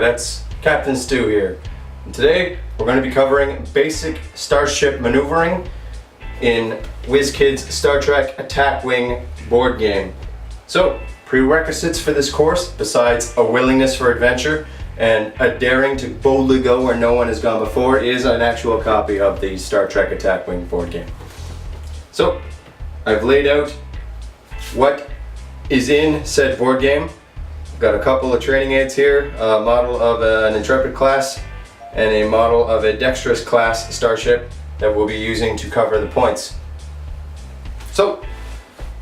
Cadets, Captain Stu here. And today we're going to be covering basic starship maneuvering in WIZKIDS Star Trek Attack Wing board game. So, prerequisites for this course, besides a willingness for adventure and a daring to boldly go where no one has gone before, is an actual copy of the Star Trek Attack Wing board game. So, I've laid out what is in said board game. I've got a couple of training aids here, a model of an Intrepid class and a model of a Dexterous class starship that we'll be using to cover the points. So,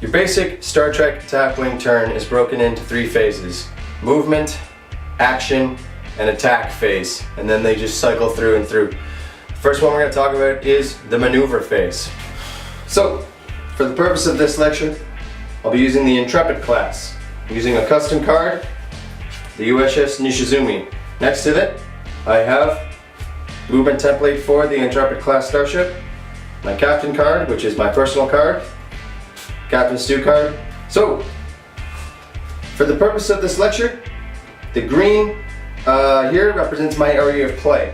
your basic Star Trek Attack Wing turn is broken into 3 phases: movement, action, and attack phase, and then they just cycle through and through. The first one we're going to talk about is the maneuver phase. So, for the purpose of this lecture, I'll be using the Intrepid class. I'm using a custom card, the USS Nishizumi. Next to it, I have movement template for the Intrepid class starship, my captain card, which is my personal card, Captain Stu card. So, for the purpose of this lecture, the green here represents my area of play.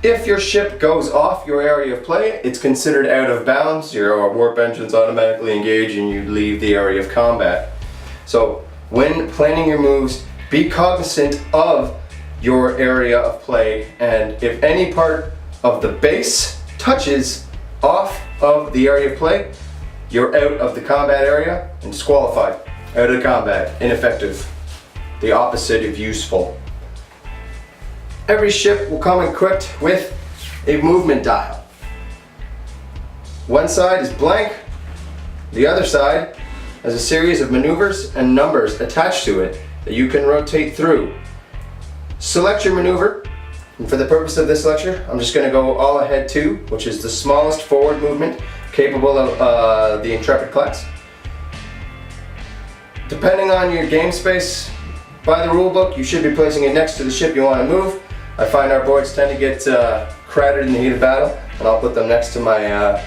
If your ship goes off your area of play, it's considered out of bounds. Your warp engines automatically engage and you leave the area of combat. So when planning your moves, be cognizant of your area of play, and if any part of the base touches off of the area of play, you're out of the combat area and disqualified. Out of combat, ineffective, the opposite of useful. Every ship will come equipped with a movement dial. One side is blank, the other side has a series of maneuvers and numbers attached to it that you can rotate through. Select your maneuver, and for the purpose of this lecture, I'm just going to go all ahead 2, which is the smallest forward movement capable of the Intrepid class. Depending on your game space, by the rule book, you should be placing it next to the ship you want to move. I find our boards tend to get crowded in the heat of battle, and I'll put them next to my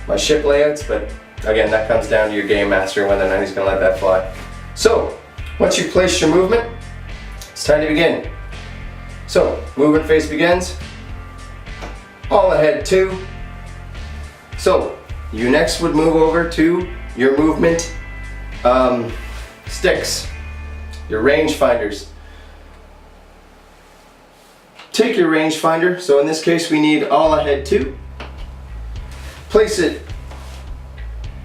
my ship layouts, but again, that comes down to your game master whether or not he's going to let that fly. So, once you've placed your movement, it's time to begin. So, movement phase begins. All ahead 2. So, you next would move over to your movement sticks, your rangefinders. Take your rangefinder, so in this case we need all ahead 2. Place it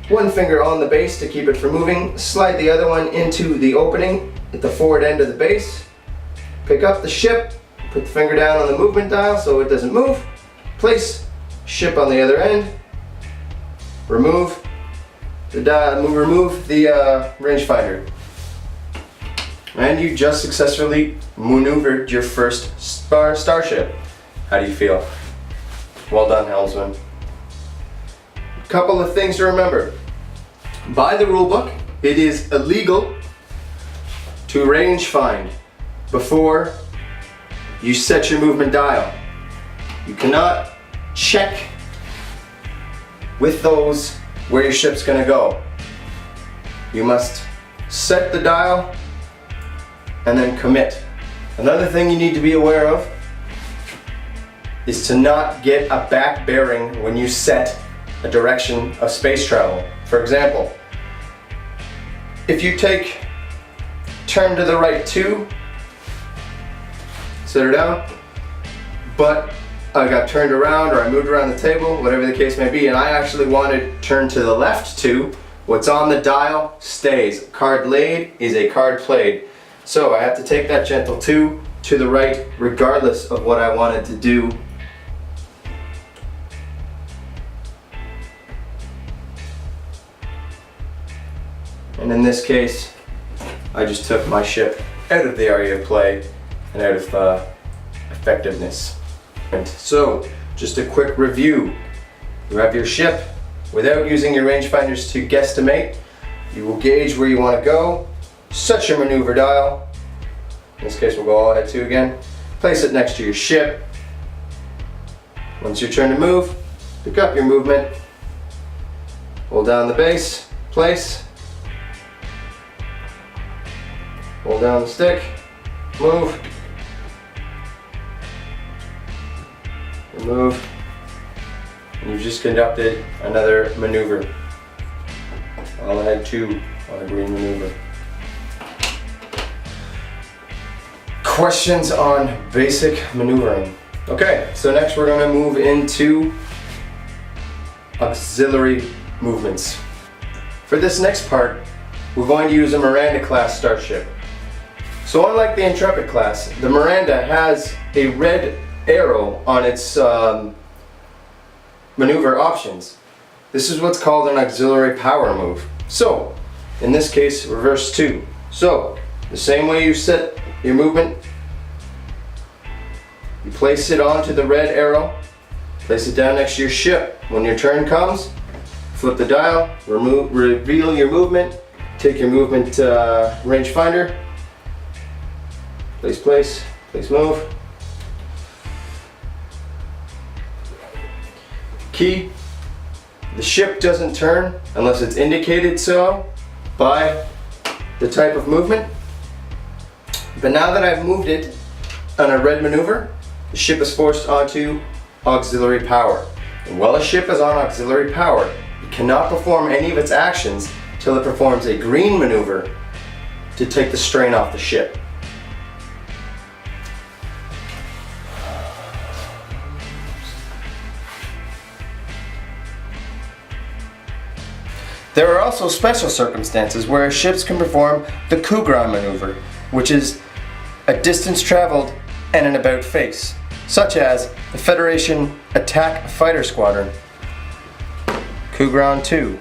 one finger on the base to keep it from moving. Slide the other one into the opening at the forward end of the base. Pick up the ship, put the finger down on the movement dial so it doesn't move. Place ship on the other end. Remove the rangefinder. And you just successfully maneuvered your first starship. How do you feel? Well done, helmsman. Couple of things to remember. By the rulebook, it is illegal to range find before you set your movement dial. You cannot check with those where your ship's going to go. You must set the dial and then commit. Another thing you need to be aware of is to not get a back bearing when you set a direction of space travel. For example, if you take turn to the right 2, set her down, but I got turned around or I moved around the table, whatever the case may be, and I actually wanted turn to the left 2, what's on the dial stays. Card laid is a card played. So I have to take that gentle 2 to the right regardless of what I wanted to do. And in this case, I just took my ship out of the area of play and out of effectiveness. And so, just a quick review. You have your ship. Without using your rangefinders to guesstimate, you will gauge where you want to go. Set your maneuver dial. In this case, we'll go all ahead 2 again. Place it next to your ship. Once your turn to move, pick up your movement. Hold down the base, place. Hold down the stick, move. Move. And you've just conducted another maneuver. I'll add 2 on a green maneuver. Questions on basic maneuvering. Okay, so next we're going to move into auxiliary movements. For this next part, we're going to use a Miranda class starship. So unlike the Intrepid class, the Miranda has a red arrow on its maneuver options. This is what's called an auxiliary power move. So, in this case, reverse 2. So, the same way you set your movement, you place it onto the red arrow, place it down next to your ship. When your turn comes, flip the dial, reveal your movement, take your movement rangefinder, place, move. Key, the ship doesn't turn unless it's indicated so by the type of movement. But now that I've moved it on a red maneuver, the ship is forced onto auxiliary power. And while a ship is on auxiliary power, it cannot perform any of its actions till it performs a green maneuver to take the strain off the ship. There are also special circumstances where ships can perform the coup grand maneuver, which is a distance traveled and an about face, such as the Federation Attack Fighter Squadron. Coup grand 2.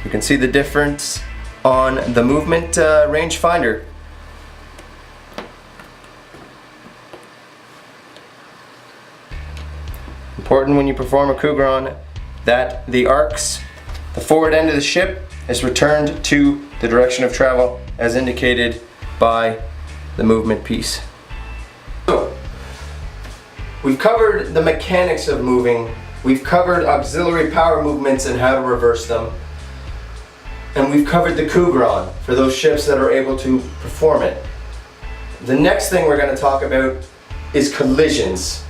You can see the difference on the movement rangefinder. Important when you perform a coup grand that the arcs, the forward end of the ship, is returned to the direction of travel as indicated by the movement piece. So, we've covered the mechanics of moving, we've covered auxiliary power movements and how to reverse them, and we've covered the coup grand for those ships that are able to perform it. The next thing we're going to talk about is collisions.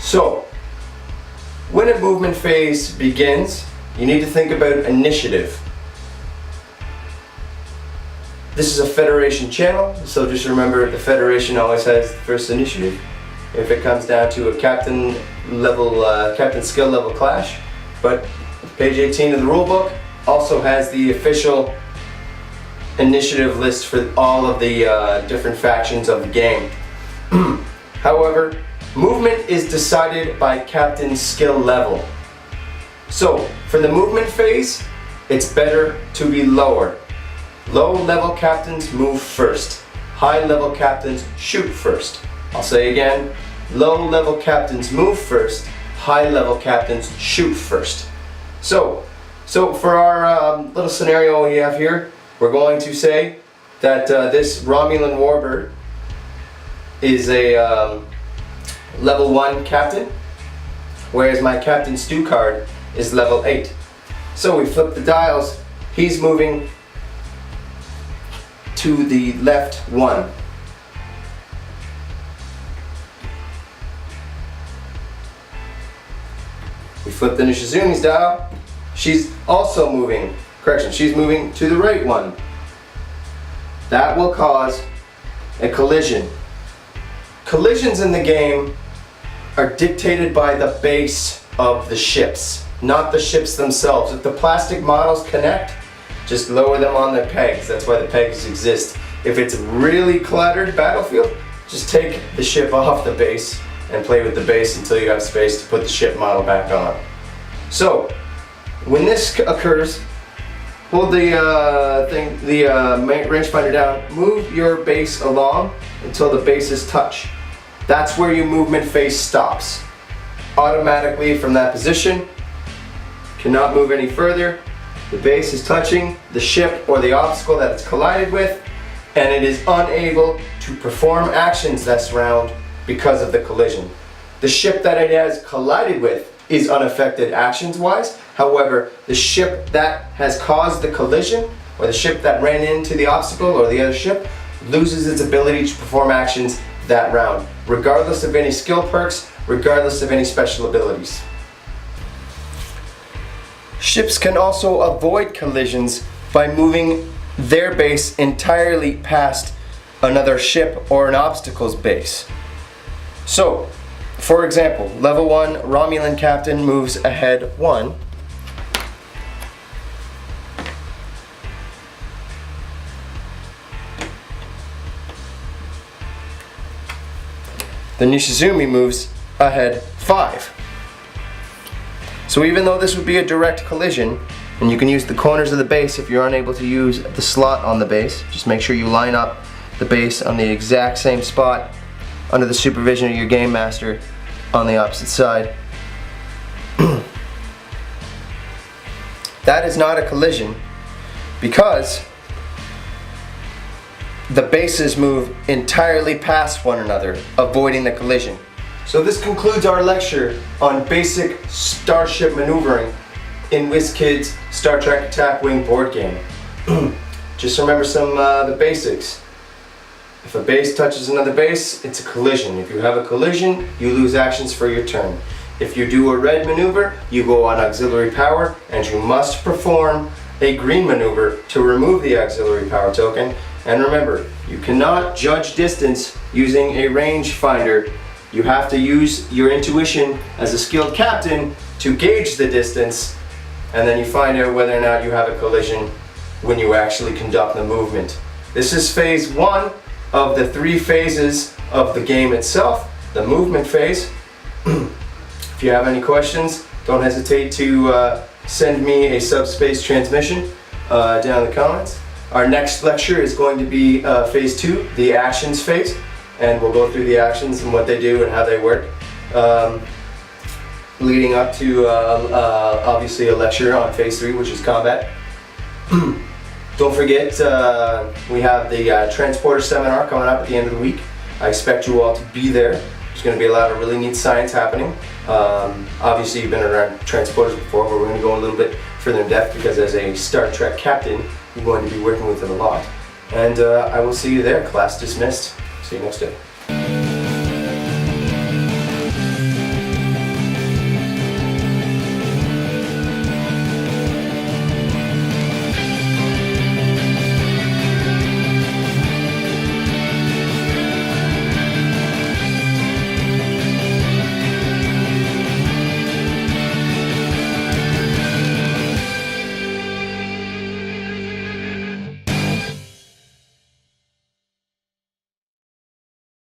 So, when a movement phase begins, you need to think about initiative. This is a Federation channel, so just remember the Federation always has the first initiative. If it comes down to a captain skill level clash, but page 18 of the rulebook also has the official initiative list for all of the different factions of the game. However, movement is decided by captain skill level. So, for the movement phase, it's better to be lower. Low level captains move first. High level captains shoot first. I'll say again, low level captains move first. High level captains shoot first. So for our little scenario we have here, we're going to say that this Romulan warbird is a level 1 captain, whereas my Captain Stu card is level 8. So we flip the dials, he's moving to the left 1. We flip the Nishizumi's dial, she's also moving, she's moving to the right 1. That will cause a collision. Collisions in the game are dictated by the base of the ships, not the ships themselves. If the plastic models connect, just lower them on their pegs. That's why the pegs exist. If it's a really cluttered battlefield, just take the ship off the base and play with the base until you have space to put the ship model back on. So, when this occurs, hold the rangefinder down, move your base along until the bases touch. That's where your movement phase stops. Automatically from that position, cannot move any further. The base is touching the ship or the obstacle that it's collided with, and it is unable to perform actions this round because of the collision. The ship that it has collided with is unaffected actions-wise. However, the ship that has caused the collision, or the ship that ran into the obstacle or the other ship, loses its ability to perform actions that round, regardless of any skill perks, regardless of any special abilities. Ships can also avoid collisions by moving their base entirely past another ship or an obstacles base. So, for example, level 1 Romulan captain moves ahead 1. The Nishizumi moves ahead 5. So even though this would be a direct collision, and you can use the corners of the base if you're unable to use the slot on the base, just make sure you line up the base on the exact same spot under the supervision of your game master on the opposite side. That is not a collision because the bases move entirely past one another, avoiding the collision. So this concludes our lecture on basic starship maneuvering in WIZKIDS Star Trek Attack Wing board game. Just remember some the basics. If a base touches another base, it's a collision. If you have a collision, you lose actions for your turn. If you do a red maneuver, you go on auxiliary power, and you must perform a green maneuver to remove the auxiliary power token. And remember, you cannot judge distance using a rangefinder. You have to use your intuition as a skilled captain to gauge the distance, and then you find out whether or not you have a collision when you actually conduct the movement. This is phase 1 of the 3 phases of the game itself, the movement phase. If you have any questions, don't hesitate to send me a subspace transmission down in the comments. Our next lecture is going to be phase 2, the actions phase, and we'll go through the actions and what they do and how they work, leading up to obviously a lecture on phase 3, which is combat. Don't forget, we have the transporter seminar coming up at the end of the week. I expect you all to be there. There's going to be a lot of really neat science happening. Obviously you've been around transporters before, but we're going to go a little bit further in depth because as a Star Trek captain, you're going to be working with them a lot. And I will see you there. Class dismissed. See you next day.